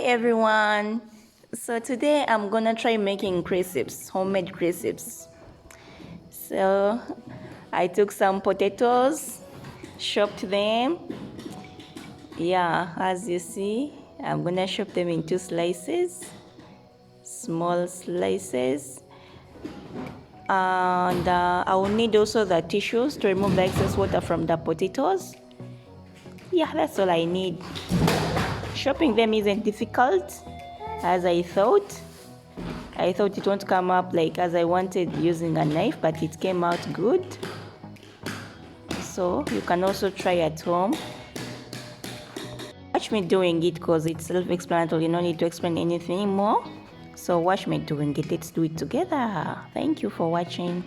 everyone. So today I'm gonna try making crisps, homemade crisps. So I took some potatoes, chopped them. Yeah, as you see, I'm gonna chop them into slices, small slices. And I will need also the tissues to remove the excess water from the potatoes. Yeah, that's all I need. Chopping them isn't difficult as I thought. I thought it won't come up like as I wanted using a knife, but it came out good. So you can also try at home. Watch me doing it because it's self-explanatory. You don't need to explain anything more. So watch me doing it. Let's do it together. Thank you for watching.